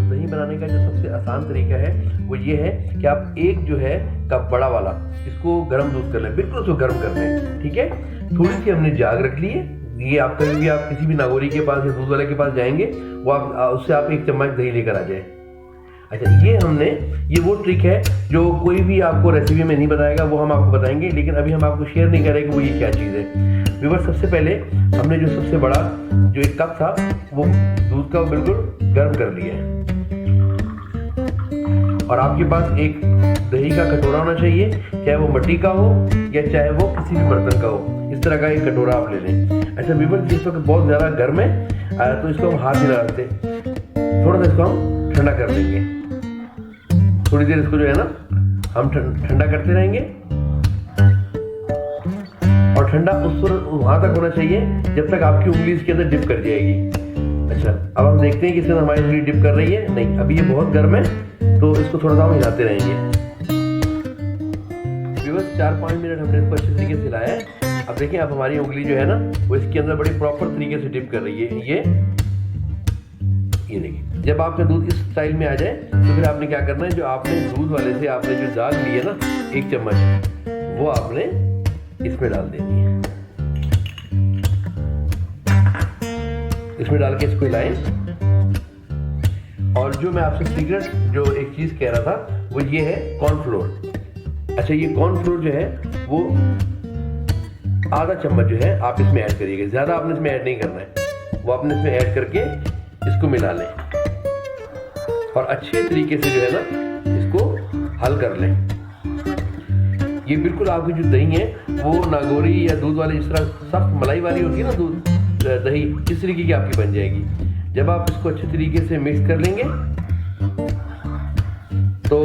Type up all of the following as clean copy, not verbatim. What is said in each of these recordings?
दही बनाने का जो सबसे आसान तरीका है वो ये है कि आप एक जो है कप बड़ा वाला इसको गर्म दूध कर लें, बिल्कुल उसको गर्म कर लें, ठीक है। थोड़ी सी हमने जाग रख ली है, ये आप कभी भी आप किसी भी नागौरी के पास या दूध वाले के पास जाएंगे वो आप उससे आप 1 चम्मच दही लेकर आ जाए। अच्छा, ये वो ट्रिक है जो कोई भी आपको रेसिपी में नहीं बताएगा, वो हम आपको बताएंगे, लेकिन अभी हम आपको शेयर नहीं करेंगे वो ये क्या चीज़ है। व्यूअर्स, सबसे पहले हमने जो सबसे बड़ा जो 1 कप था वो दूध का बिल्कुल गर्म कर लिया है, और आपके पास एक दही का कटोरा होना चाहिए, चाहे वो मिट्टी का हो या चाहे वो किसी भी बर्तन का हो। इस तरह का एक कटोरा आप ले लें। अच्छा व्यूअर्स, इस वक्त बहुत ज़्यादा गर्म है तो इसको हम हाथ नहीं लगाते, थोड़ा सा इसको हम ठंडा कर देंगे। थोड़ी देर इसको जो है ना हम ठंडा करते रहेंगे, और ठंडा उस वहाँ तक होना चाहिए जब तक आपकी उंगली इसके अंदर डिप कर जाएगी। अच्छा, अब हम देखते हैं कि इसमें हमारी उंगली डिप कर रही है, नहीं, अभी ये बहुत गर्म है तो इसको थोड़ा सा हम हिलाते रहेंगे। व्यूअर्स, 4-5 मिनट हमने इसको अच्छे तरीके से हिलाया है। अब देखिए, अब हमारी उंगली जो है ना वो इसके अंदर बड़ी प्रॉपर तरीके से डिप कर रही है। ये देखिए, जब आपका दूध इस स्टाइल में आ जाए तो फिर आपने क्या करना है, जो आपने दूध वाले से आपने जो दाल ली है ना 1 चम्मच, वो आपने इसमें डाल देनी है। इसमें डाल के इसको हिलाएं। और जो मैं आपसे सीक्रेट जो एक चीज कह रहा था वो ये है कॉर्नफ्लोर। अच्छा, ये कॉर्नफ्लोर जो है वो आधा चम्मच जो है आप इसमें ऐड करिएगा, ज्यादा आपने इसमें ऐड नहीं करना है, वो आपने इसमें ऐड करके इसको मिला लें और अच्छे तरीके से जो है ना इसको हल कर लें। ये बिल्कुल आपकी जो दही है वो नागौरी या दूध वाली जिस तरह सख्त मलाई वाली होती है ना दूध दही, इस तरीके की आपकी बन जाएगी। जब आप इसको अच्छे तरीके से मिक्स कर लेंगे तो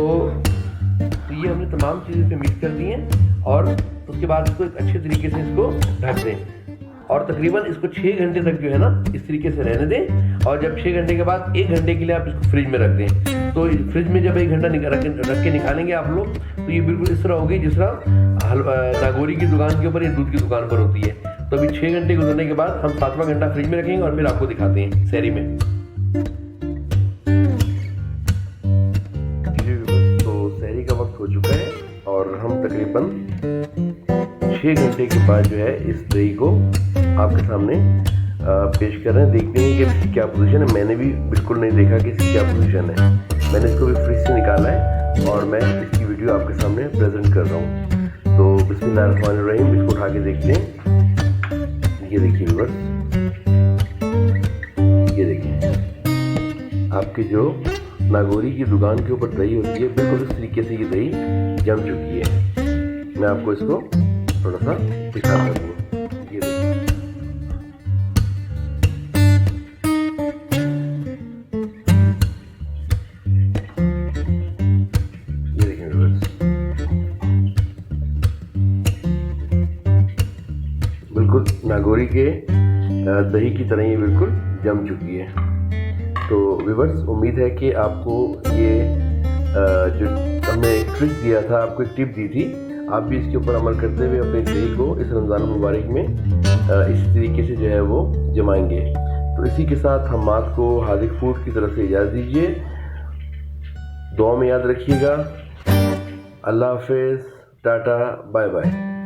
ये हमने तमाम चीज़ें पे मिक्स कर दी हैं, और उसके बाद इसको एक अच्छे तरीके से इसको ढक दें, और तकरीबन इसको 6 घंटे तक जो है ना इस तरीके से रहने दें। और जब 6 घंटे के बाद 1 घंटे के लिए आप इसको फ्रिज में रख दें, तो फ्रिज में जब 1 घंटा रख के निकालेंगे आप लोग तो ये बिल्कुल इस तरह होगी जिस तरह नागौरी की दुकान के ऊपर या दूध की दुकान पर होती है। तो अभी 6 घंटे गुजरने के बाद हम 7वां घंटा फ्रिज में रखेंगे और फिर आपको दिखाते हैं सहरी में। तो सहरी का वक्त हो चुका है और हम तकरीबन 6 घंटे के बाद जो है इस दही को आपके सामने पेश कर रहे हैं। देखते हैं कि इसकी क्या पोजीशन है। मैंने भी बिल्कुल नहीं देखा कि इसकी क्या पोजीशन है। मैंने इसको भी फ्रिज से निकाला है और मैं इसकी वीडियो आपके सामने प्रेजेंट कर रहा हूँ। तो बिस्मिल्लाहिर्रहमानिर्रहीम, इसको उठा के देखते हैं। ये देखिए व्यूअर्स, ये देखिए आपकी जो नागौरी की दुकान के ऊपर दही होती है बिल्कुल इस तरीके से ये दही जम चुकी है। मैं आपको इसको थोड़ा सा दिखाता हूँ। ये देखिए, ये देखिए व्यूअर्स, बिल्कुल नागौरी के दही की तरह ये बिल्कुल जम चुकी है। तो व्यूअर्स, उम्मीद है कि आपको ये जो हमने एक ट्रिक दिया था, आपको एक टिप दी थी, आप भी इसके ऊपर अमल करते हुए अपने दही को इस रमज़ान मुबारक में इस तरीके से जो है वो जमाएंगे। तो इसी के साथ हम मात को हादिक फूड की तरफ से इजाज़त दीजिए। दुआ में याद रखिएगा। अल्लाह हाफिज़, टाटा, बाय बाय।